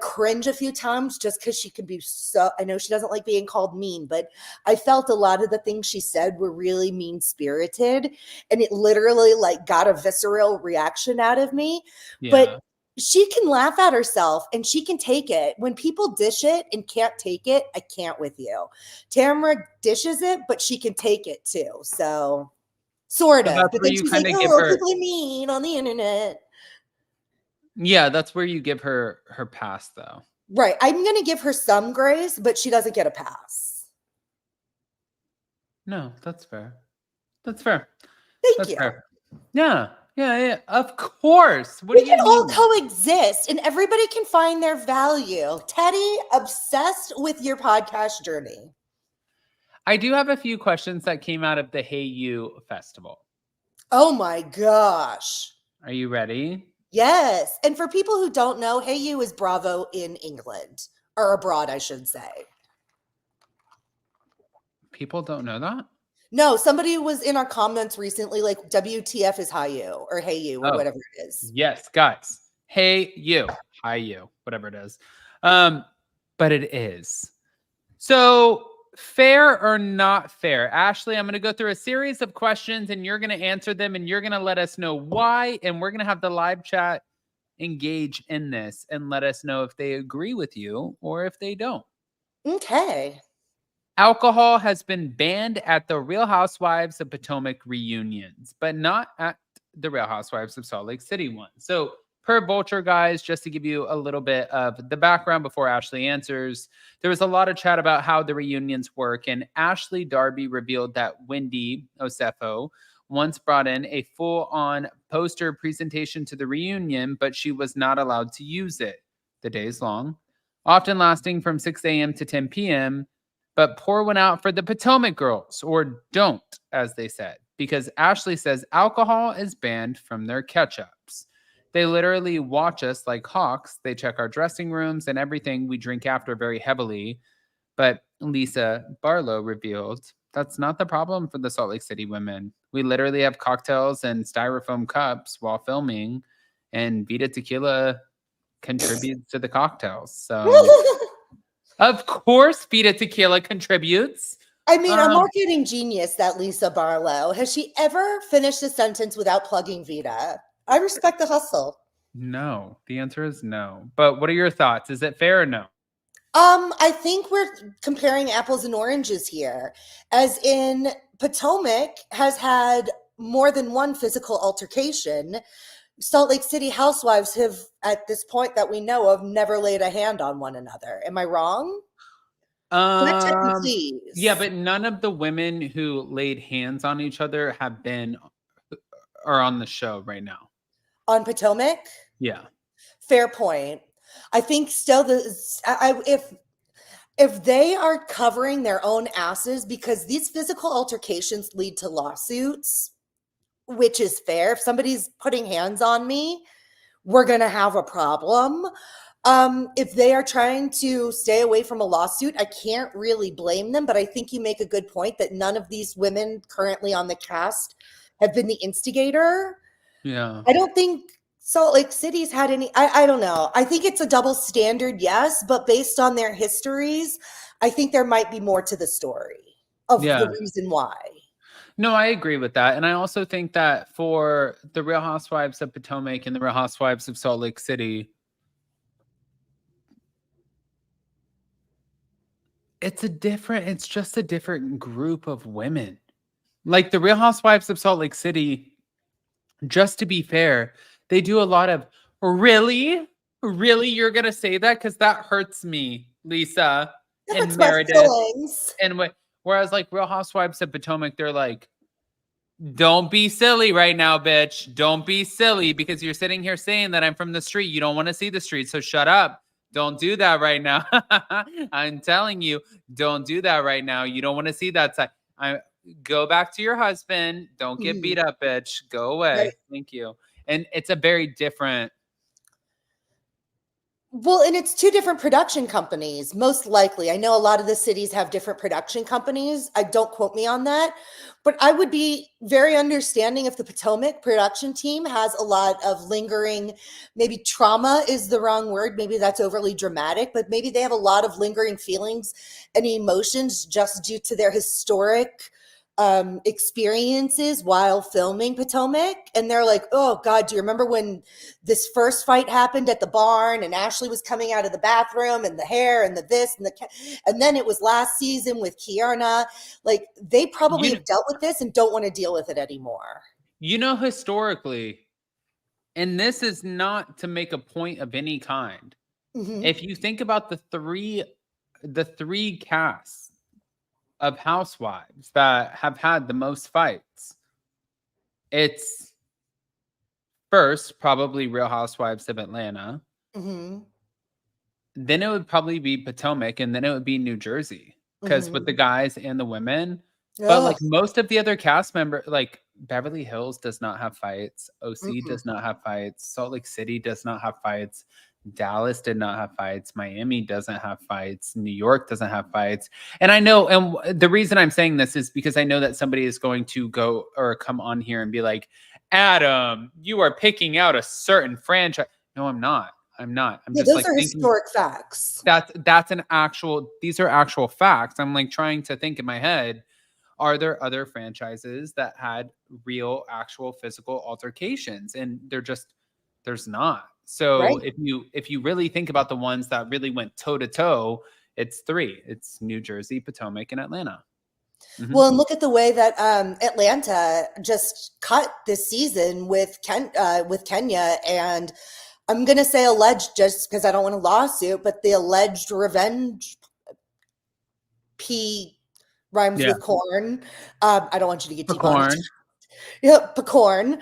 cringe a few times just because she could be so, I know she doesn't like being called mean, but I felt a lot of the things she said were really mean-spirited, and it literally got a visceral reaction out of me. Yeah. But she can laugh at herself and she can take it. When people dish it and can't take it, I can't with you. Tamra dishes it, but she can take it too. So sort of. But then she's like, oh, people are mean on the internet. Yeah, that's where you give her pass though. Right. I'm going to give her some grace, but she doesn't get a pass. No, that's fair. That's fair. Thank you. Fair. Yeah. Yeah. Of course. What We do you can all mean? coexist and everybody can find their value. Teddi, obsessed with your podcast journey. I do have a few questions that came out of the Hey You festival. Oh my gosh. Are you ready? Yes. And for people who don't know, Hey You is Bravo in England, or abroad, I should say. People don't know that? No, somebody was in our comments recently, like WTF is Hi You or Hey You or Oh. whatever it is. Yes, guys. Hey you. Hi you. Whatever it is. But it is. So fair or not fair? Ashley, I'm going to go through a series of questions and you're going to answer them and you're going to let us know why. And we're going to have the live chat engage in this and let us know if they agree with you or if they don't. Okay. Alcohol has been banned at the Real Housewives of Potomac reunions, but not at the Real Housewives of Salt Lake City one. So per Vulture, guys, just to give you a little bit of the background before Ashley answers, there was a lot of chat about how the reunions work, and Ashley Darby revealed that Wendy Osefo once brought in a full-on poster presentation to the reunion, but she was not allowed to use it. The day's long, often lasting from 6 a.m. to 10 p.m., but pour one out for the Potomac girls, or don't, as they said, because Ashley says alcohol is banned from their catch-ups. They literally watch us like hawks. They check our dressing rooms and everything we drink after very heavily. But Lisa Barlow revealed that's not the problem for the Salt Lake City women. We literally have cocktails and styrofoam cups while filming, and Vita Tequila contributes to the cocktails. So, of course, Vita Tequila contributes. I mean, a marketing genius, that Lisa Barlow. Has she ever finished a sentence without plugging Vita? I respect the hustle. No, the answer is no. But what are your thoughts? Is it fair or no? I think we're comparing apples and oranges here, as in Potomac has had more than one physical altercation. Salt Lake City housewives have, at this point that we know of, never laid a hand on one another. Am I wrong? Please. Yeah, but none of the women who laid hands on each other are on the show right now. On Potomac? Yeah. Fair point. I think still if they are covering their own asses, because these physical altercations lead to lawsuits, which is fair. If somebody's putting hands on me, we're going to have a problem. If they are trying to stay away from a lawsuit, I can't really blame them, but I think you make a good point that none of these women currently on the cast have been the instigator. Yeah. I don't think Salt Lake City's had any, I don't know. I think it's a double standard, yes, but based on their histories, I think there might be more to the story of the reason why. No, I agree with that. And I also think that for the Real Housewives of Potomac and the Real Housewives of Salt Lake City, it's just a different group of women. Like the Real Housewives of Salt Lake City, just to be fair, they do a lot of, really? Really? You're going to say that? Because that hurts me, Lisa and Meredith. And whereas like Real Housewives of Potomac, they're like, don't be silly right now, bitch. Don't be silly because you're sitting here saying that I'm from the street. You don't want to see the street. So shut up. Don't do that right now. I'm telling you, don't do that right now. You don't want to see that side. Go back to your husband. Don't get beat up, bitch. Go away. Right. Thank you. And it's a very different. Well, and it's two different production companies, most likely. I know a lot of the cities have different production companies. Don't quote me on that. But I would be very understanding if the Potomac production team has a lot of lingering, maybe trauma is the wrong word. Maybe that's overly dramatic, but maybe they have a lot of lingering feelings and emotions just due to their historic experiences while filming Potomac. And they're like, oh God, do you remember when this first fight happened at the barn and Ashley was coming out of the bathroom and the hair and the this and then it was last season with Kiarna. Like they probably have dealt with this and don't want to deal with it anymore. You know, historically, and this is not to make a point of any kind. Mm-hmm. If you think about the three casts of housewives that have had the most fights, it's first, probably Real Housewives of Atlanta. Mm-hmm. Then it would probably be Potomac, and then it would be New Jersey. Because with the guys and the women, but like Ugh. most of the other cast member, like Beverly Hills does not have fights. OC Mm-mm. does not have fights. Salt Lake City does not have fights. Dallas did not have fights. Miami doesn't have fights. New York doesn't have fights. And I know, and the reason I'm saying this is because I know that somebody is going to go or come on here and be like, Adam, you are picking out a certain franchise. No, I'm not. I'm not. I'm Yeah, just those like are thinking historic facts. that's an actual, these are actual facts. I'm like trying to think in my head, are there other franchises that had real, actual physical altercations? And there's not. So Right. if you really think about the ones that really went toe to toe, it's three. It's New Jersey, Potomac, and Atlanta. Mhm. Well, and look at the way that Atlanta just cut this season with Kenya, and I'm gonna say alleged just because I don't want a lawsuit, but the alleged revenge P rhymes Yeah. with corn. I don't want you to get Pecorn. demonetized. Yep, pecorn.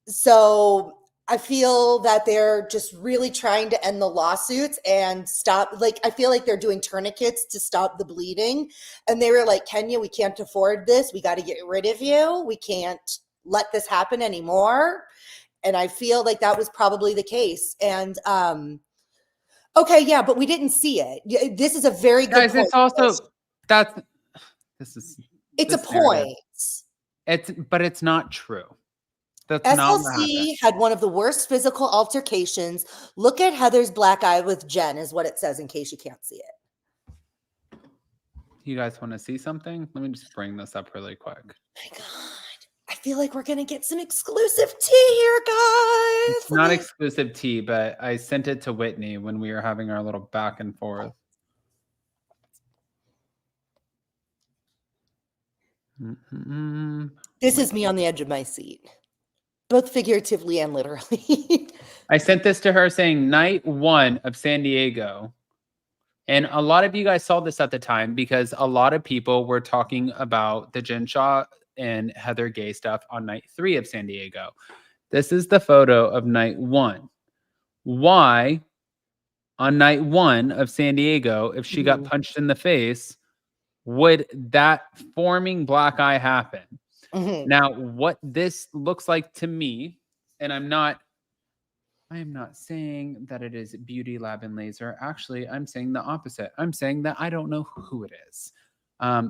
So I feel that they're just really trying to end the lawsuits and stop. Like, I feel like they're doing tourniquets to stop the bleeding. And they were like, Kenya, we can't afford this. We got to get rid of you. We can't let this happen anymore. And I feel like that was probably the case. And okay, yeah, but we didn't see it. This is a very good Guys, point. it's also that's this is It's a this narrative. point. But it's not true. That's not what happened. SLC had one of the worst physical altercations. Look at Heather's black eye with Jen, is what it says, in case you can't see it. You guys want to see something? Let me just bring this up really quick. My God, I feel like we're gonna get some exclusive tea here, guys. It's not exclusive tea, but I sent it to Whitney when we were having our little back and forth. This is me on the edge of my seat, both figuratively and literally. I sent this to her saying night 1 of San Diego. And a lot of you guys saw this at the time because a lot of people were talking about the Jen Shah and Heather Gay stuff on night 3 of San Diego. This is the photo of night 1. Why on night 1 of San Diego, if she got punched in the face, would that forming black eye happen? Now, what this looks like to me, and I am not saying that it is Beauty Lab and Laser. Actually, I'm saying the opposite. I'm saying that I don't know who it is.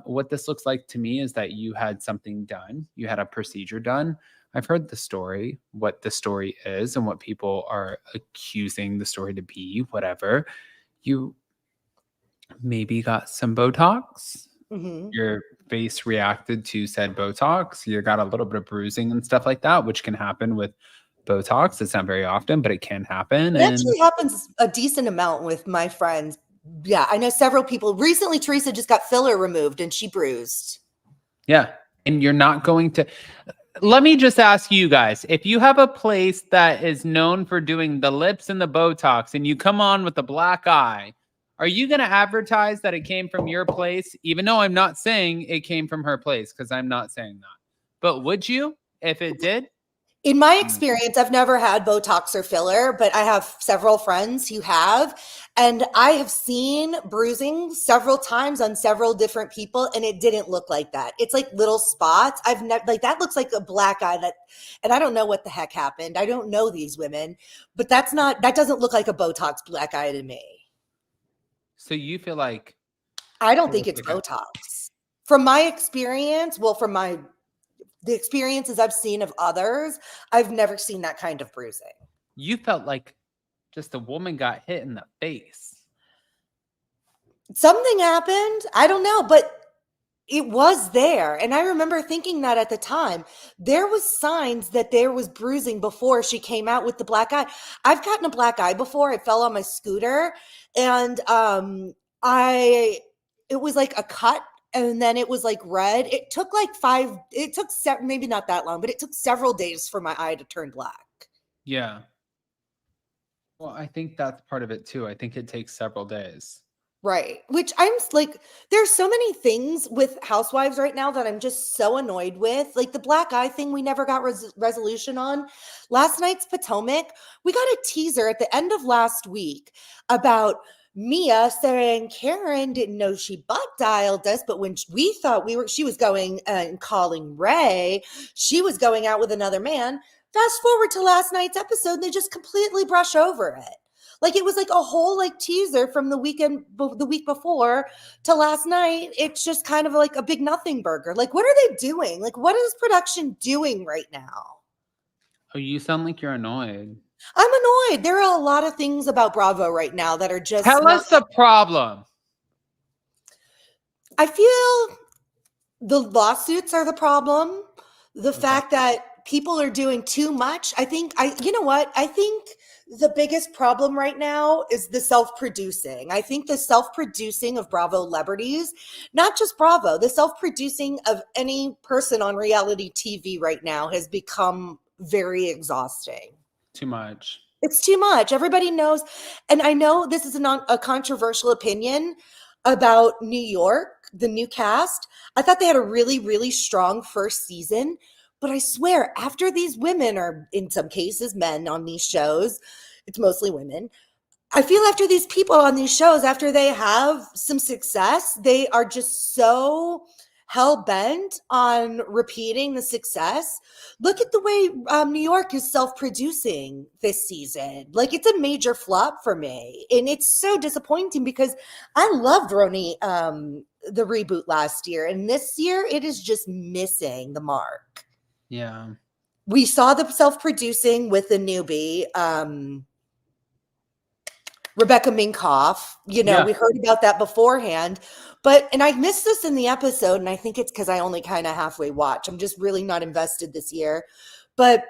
What this looks like to me is that you had something done. You had a procedure done. I've heard the story, what the story is and what people are accusing the story to be, whatever. You maybe got some Botox. Your face reacted to said Botox. You got a little bit of bruising and stuff like that, which can happen with Botox. It's not very often, but it can happen. It actually happens a decent amount with my friends. Yeah, I know several people. Recently, Teresa just got filler removed and she bruised. Yeah. And you're not going to. Let me just ask you guys, if you have a place that is known for doing the lips and the Botox and you come on with a black eye, are you going to advertise that it came from your place? Even though I'm not saying it came from her place, because I'm not saying that. But would you if it did? In my experience, I've never had Botox or filler, but I have several friends who have. And I have seen bruising several times on several different people, and it didn't look like that. It's like little spots. I've never, like, that looks like a black eye and I don't know what the heck happened. I don't know these women, but that doesn't look like a Botox black eye to me. So you feel like. I don't think it's Botox. From my experience, the experiences I've seen of others, I've never seen that kind of bruising. You felt like just a woman got hit in the face. Something happened. I don't know, but it was there. And I remember thinking that at the time. There was signs that there was bruising before she came out with the black eye. I've gotten a black eye before. I fell on my scooter and it was like a cut. And then it was like red. It took maybe not that long, but it took several days for my eye to turn black. Yeah. Well, I think that's part of it too. I think it takes several days. Right. Which I'm like, there's so many things with Housewives right now that I'm just so annoyed with. Like the black eye thing, we never got resolution on. Last night's Potomac, we got a teaser at the end of last week about Mia saying Karen didn't know she butt dialed us, but when we thought she was going and calling Ray, she was going out with another man. Fast forward to last night's episode, and they just completely brush over it. Like it was like a whole like teaser from the week before to last night. It's just kind of like a big nothing burger. Like, what are they doing? Like, what is production doing right now? Oh, you sound like you're annoyed. I'm annoyed. There are a lot of things about Bravo right now that are just Tell us the problem. I feel the lawsuits are the problem. The fact that people are doing too much. You know what? I think the biggest problem right now is the self-producing. I think the self-producing of Bravo celebrities, not just Bravo, the self-producing of any person on reality TV right now has become very exhausting. Too much. It's too much. Everybody knows. And I know this is a controversial opinion about New York, the new cast. I thought they had a really, really strong first season. But I swear, after these women are, in some cases, men on these shows, it's mostly women. I feel after these people on these shows, after they have some success, they are just so hell-bent on repeating the success. Look at the way New York is self-producing this season. Like, it's a major flop for me. And it's so disappointing because I loved Roni, the reboot last year. And this year, it is just missing the mark. Yeah. We saw the self-producing with the newbie, Rebecca Minkoff. You know, we heard about that beforehand. And I missed this in the episode, and I think it's because I only kind of halfway watch. I'm just really not invested this year. But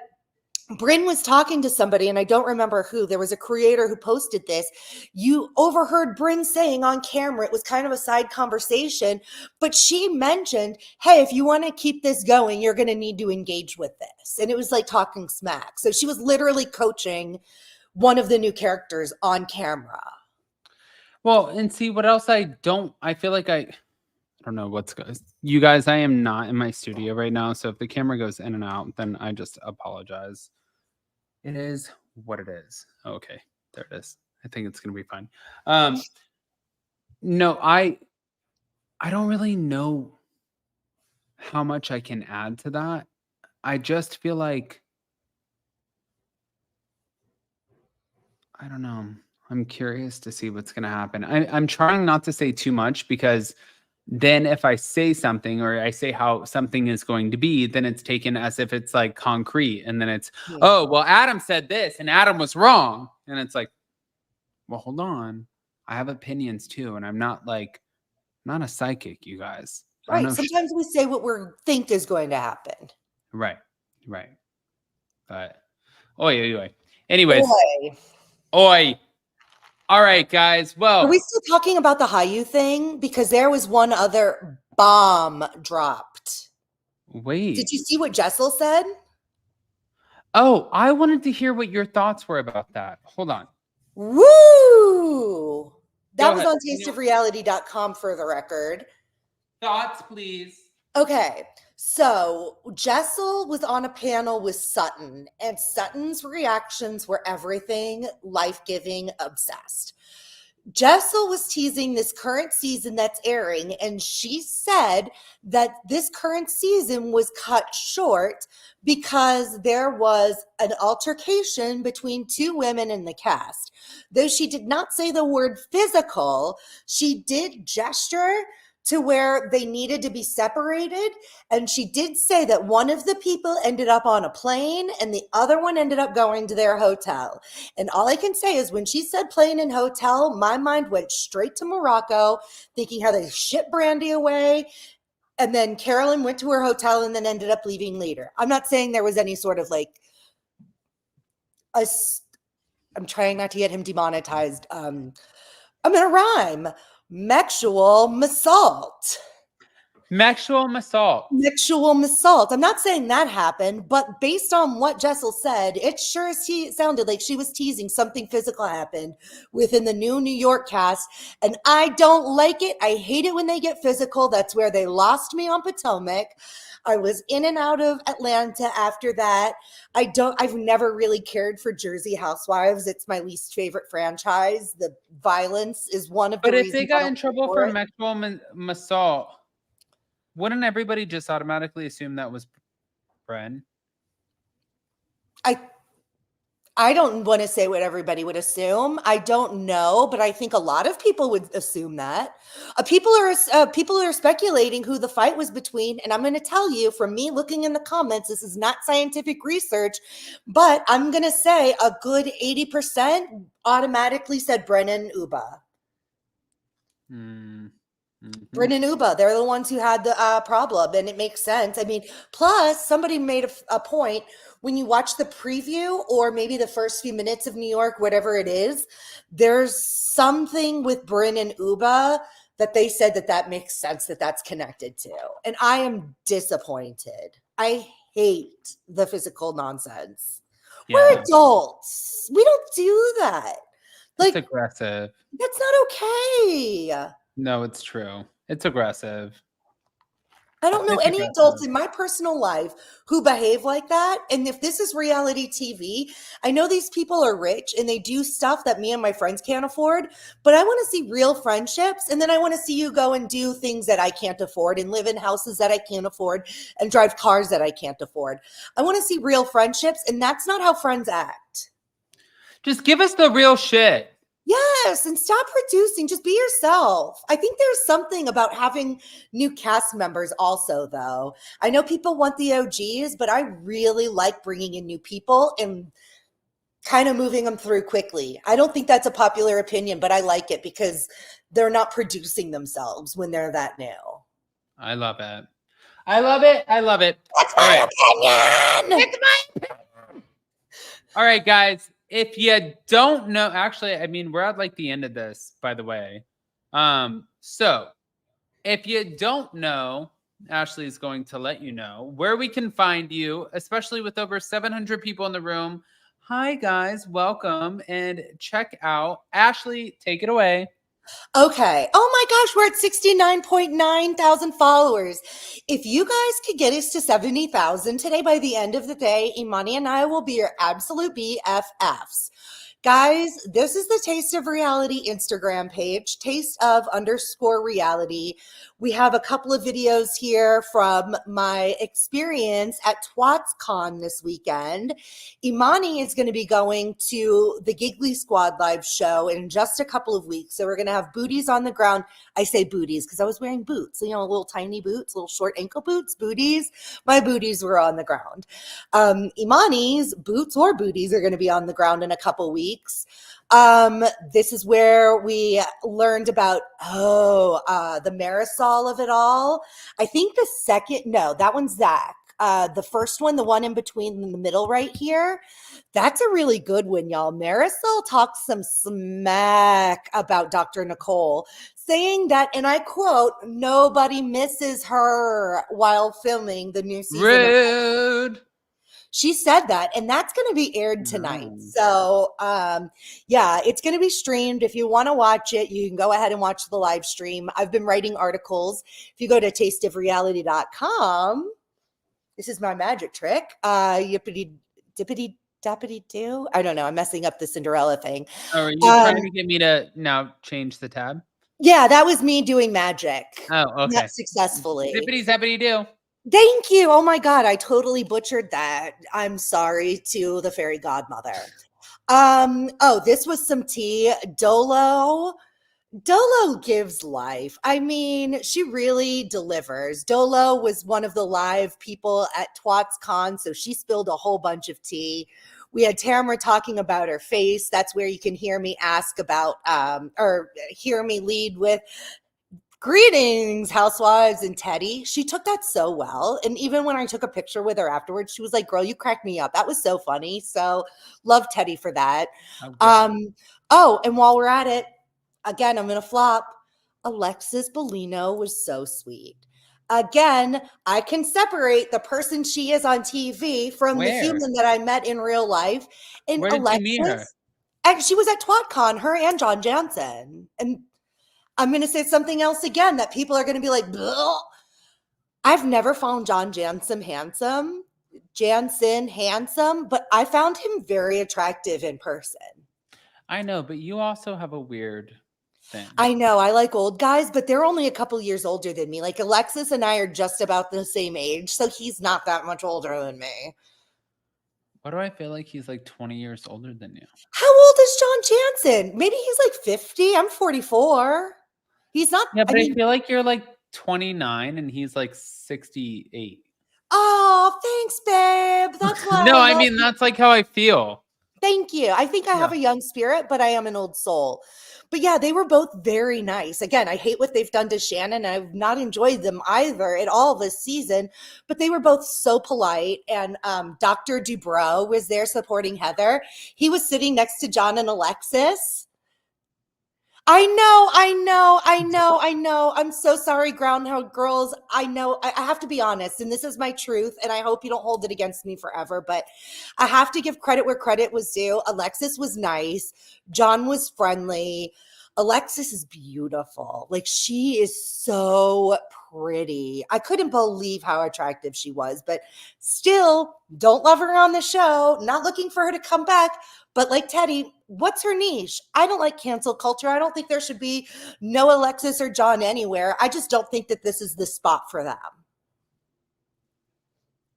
Bryn was talking to somebody, and I don't remember who. There was a creator who posted this. You overheard Bryn saying on camera, it was kind of a side conversation, but she mentioned, hey, if you want to keep this going, you're going to need to engage with this. And it was like talking smack. So she was literally coaching one of the new characters on camera. Well, and see what else I feel like I don't know what's going. You guys, I am not in my studio right now, so if the camera goes in and out, then I just apologize. It is what it is. Okay, there it is. I think it's gonna be fine. No, I don't really know how much I can add to that. I just feel like I don't know. I'm curious to see what's going to happen. I'm trying not to say too much because then if I say something or I say how something is going to be, then it's taken as if it's like concrete. And then it's, oh, well, Adam said this and Adam was wrong. And it's like, well, hold on. I have opinions too. And I'm not a psychic, you guys. Right. Sometimes we say what we think is going to happen. Right. But, anyways. Oi. All right, guys. Well, are we still talking about the Hayu thing? Because there was one other bomb dropped. Wait. Did you see what Jessel said? Oh, I wanted to hear what your thoughts were about that. Hold on. Woo! That was on tasteofreality.com for the record. Thoughts, please. Okay. So Jessel was on a panel with Sutton, and Sutton's reactions were everything life-giving, obsessed. Jessel was teasing this current season that's airing, and she said that this current season was cut short because there was an altercation between two women in the cast. Though she did not say the word physical, she did gesture to where they needed to be separated. And she did say that one of the people ended up on a plane and the other one ended up going to their hotel. And all I can say is when she said plane and hotel, my mind went straight to Morocco, thinking how they shipped Brandy away. And then Carolyn went to her hotel and then ended up leaving later. I'm not saying there was any sort of I'm trying not to get him demonetized. I'm going to rhyme. Sexual assault. Sexual assault. Sexual assault. I'm not saying that happened, but based on what Jessel said, it sure as sounded like she was teasing something physical happened within the new New York cast. And I don't like it. I hate it when they get physical. That's where they lost me on Potomac. I was in and out of Atlanta after that. I've never really cared for Jersey Housewives. It's my least favorite franchise. The violence is one of the But if reasons they I got don't in trouble support for it. sexual assault, wouldn't everybody just automatically assume that was Bren? I don't want to say what everybody would assume. I don't know, but I think a lot of people would assume that. People are speculating who the fight was between, and I'm going to tell you, from me looking in the comments, this is not scientific research, but I'm going to say a good 80% automatically said Brennan and Uba. Brennan and Uba, they're the ones who had the problem, and it makes sense. I mean, plus somebody made a point. When you watch the preview or maybe the first few minutes of New York, whatever it is, there's something with Bryn and Uba that they said that makes sense, that's connected to. And I am disappointed. I hate the physical nonsense. Yeah. We're adults. We don't do that. It's aggressive. That's not okay. No, it's true. It's aggressive. I don't know It's any aggressive. adults in my personal life who behave like that. And if this is reality TV, I know these people are rich and they do stuff that me and my friends can't afford, but I want to see real friendships. And then I want to see you go and do things that I can't afford and live in houses that I can't afford and drive cars that I can't afford. I want to see real friendships, and that's not how friends act. Just give us the real shit. Yes, and stop producing. Just be yourself. I think there's something about having new cast members also, though. I know people want the OGs, but I really like bringing in new people and kind of moving them through quickly. I don't think that's a popular opinion, but I like it because they're not producing themselves when they're that new. I love it. I love it. I love it. That's my opinion. It's my opinion. All right, guys. If you don't know, actually, I mean, we're at like the end of this, by the way. So if you don't know, Ashley is going to let you know where we can find you, especially with over 700 people in the room. Hi, guys. Welcome. And check out Ashley. Take it away. Okay. Oh my gosh, we're at 69.9 thousand followers. If you guys could get us to 70,000 today by the end of the day, Imani and I will be your absolute BFFs. Guys, this is the Taste of Reality Instagram page, taste_of_reality. We have a couple of videos here from my experience at TwatsCon this weekend. Imani is going to be going to the Giggly Squad live show in just a couple of weeks. So we're going to have booties on the ground. I say booties because I was wearing boots, little tiny boots, little short ankle boots, booties. My booties were on the ground. Imani's boots or booties are going to be on the ground in a couple weeks. This is where we learned about, the Marisol of it all. I think that one's Zach. The first one, the one in between in the middle right here, that's a really good one, y'all. Marisol talks some smack about Dr. Nicole, saying that, and I quote, nobody misses her while filming the new season. Rude. She said that, and that's going to be aired tonight. So, it's going to be streamed. If you want to watch it, you can go ahead and watch the live stream. I've been writing articles. If you go to tasteofreality.com, this is my magic trick. Yippity dippity dappity do. I don't know. I'm messing up the Cinderella thing. Oh, are you trying to get me to now change the tab? Yeah, that was me doing magic. Oh, okay. Not successfully. Zippity zappity do. Thank you. Oh my God, I totally butchered that. I'm sorry to the fairy godmother. This was some tea. Dolo gives life. I mean, she really delivers. Dolo was one of the live people at TwatsCon, so she spilled a whole bunch of tea. We had Tamra talking about her face. That's where you can hear me ask about, or hear me lead with, greetings, housewives and Teddi. She took that so well. And even when I took a picture with her afterwards, she was like, girl, you cracked me up. That was so funny. So love Teddi for that. Okay. And while we're at it, again, I'm going to flop. Alexis Bellino was so sweet. again, I can separate the person she is on TV from the Where? human that I met in real life. And Where did you meet her? Alexis, and she was at TwatCon, her and John Jansen. And I'm going to say something else again that people are going to be like, "Bleh." I've never found John Jansen handsome, but I found him very attractive in person. I know, but you also have a weird thing. I know I like old guys, but they're only a couple years older than me. Like Alexis and I are just about the same age, so he's not that much older than me. Why do I feel like he's like 20 years older than you? How old is John Jansen? Maybe he's like 50. I'm 44. He's not. Yeah, but I feel like you're like 29 and he's like 68. Oh, thanks, babe. That's why. No, I mean, that's like how I feel. Thank you. I think I have a young spirit, but I am an old soul. But yeah, they were both very nice. Again, I hate what they've done to Shannon. I've not enjoyed them either at all this season, but they were both so polite. And Dr. Dubrow was there supporting Heather. He was sitting next to John and Alexis. I know. I'm so sorry, Groundhog Girls. I know. I have to be honest, and this is my truth, and I hope you don't hold it against me forever, but I have to give credit where credit was due. Alexis was nice. John was friendly. Alexis is beautiful. Like, she is so pretty. I couldn't believe how attractive she was, but still don't love her on the show. Not looking for her to come back. But like Teddi, what's her niche? I don't like cancel culture. I don't think there should be no Alexis or John anywhere. I just don't think that this is the spot for them.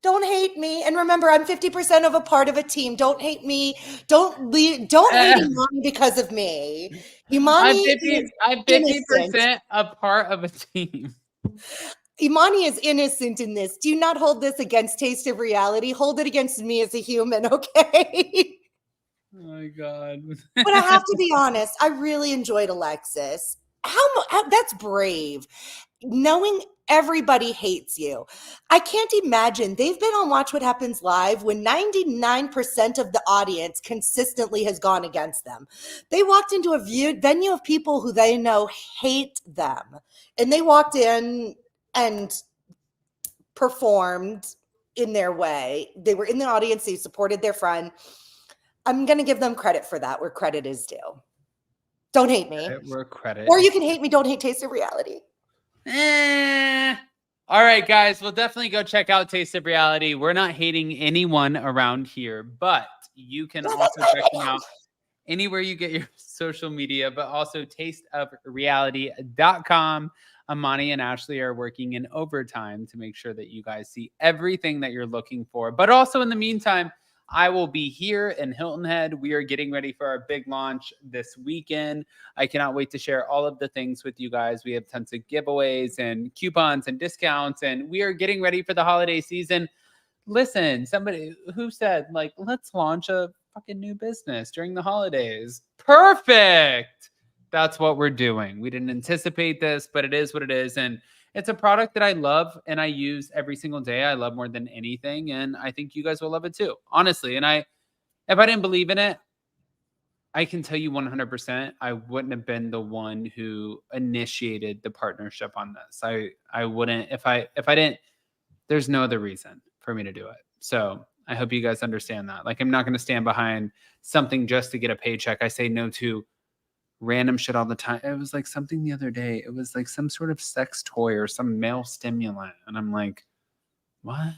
Don't hate me. And remember, I'm 50% of a part of a team. Don't hate me. Don't hate Imani because of me. Imani I'm 50% a part of a team. Imani is innocent in this. Do not hold this against Taste of Reality. Hold it against me as a human, okay? Oh my God. But I have to be honest, I really enjoyed Alexis. That's brave. Knowing everybody hates you. I can't imagine. They've been on Watch What Happens Live when 99% of the audience consistently has gone against them. They walked into a venue of people who they know hate them. And they walked in and performed in their way. They were in the audience. They supported their friend. I'm going to give them credit for that where credit is due. Don't hate me. Where credit. Or you can hate me. Don't hate Taste of Reality. All right, guys. We'll definitely go check out Taste of Reality. We're not hating anyone around here, but you can also check them out anywhere you get your social media, but also tasteofreality.com. Imani and Ashley are working in overtime to make sure that you guys see everything that you're looking for. But also in the meantime, I will be here in Hilton Head. We are getting ready for our big launch this weekend. I cannot wait to share all of the things with you guys. We have tons of giveaways and coupons and discounts, and we are getting ready for the holiday season. Listen, somebody who said, like, let's launch a fucking new business during the holidays. Perfect. That's what we're doing. We didn't anticipate this, but it is what it is. And it's a product that I love and I use every single day. I love more than anything. And I think you guys will love it too, honestly. And if I didn't believe in it, I can tell you 100%, I wouldn't have been the one who initiated the partnership on this. I wouldn't, if I didn't, there's no other reason for me to do it. So I hope you guys understand that. Like, I'm not going to stand behind something just to get a paycheck. I say no to random shit all the time. It was like something the other day. It was like some sort of sex toy or some male stimulant. And I'm like, what?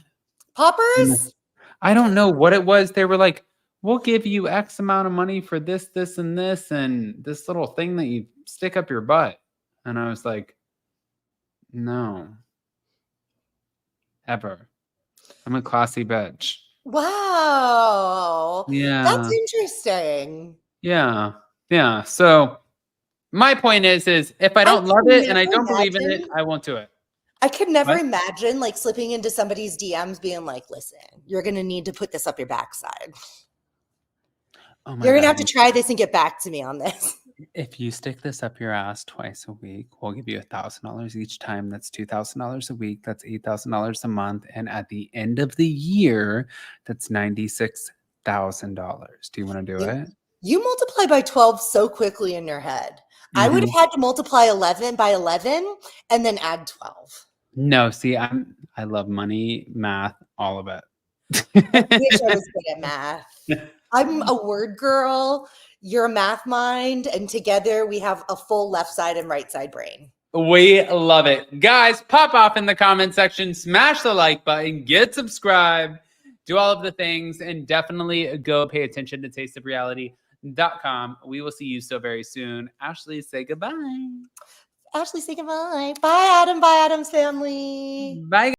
Poppers? I don't know what it was. They were like, we'll give you X amount of money for this, this, and this, and this little thing that you stick up your butt. And I was like, no. Ever. I'm a classy bitch. Wow. Yeah. That's interesting. Yeah. Yeah. So my point is if I don't love it and I don't believe in it, I won't do it. I could never imagine like slipping into somebody's DMs being like, listen, you're going to need to put this up your backside. Oh my You're going to God. have to try this and get back to me on this. If you stick this up your ass twice a week, we'll give you $1,000 each time. That's $2,000 a week. That's $8,000 a month. And at the end of the year, that's $96,000. Do you want to do it? You multiply by 12 so quickly in your head. I would have had to multiply 11 by 11 and then add 12. No, see, I love money, math, all of it. I wish I was good at math. I'm a word girl. You're a math mind, and together we have a full left side and right side brain. We love it. Guys, pop off in the comment section, smash the like button, get subscribed, do all of the things, and definitely go pay attention to tasteofreality.com. We will see you so very soon. Ashley, say goodbye. Ashley, say goodbye. Bye, Adam. Bye, Adam's family. Bye.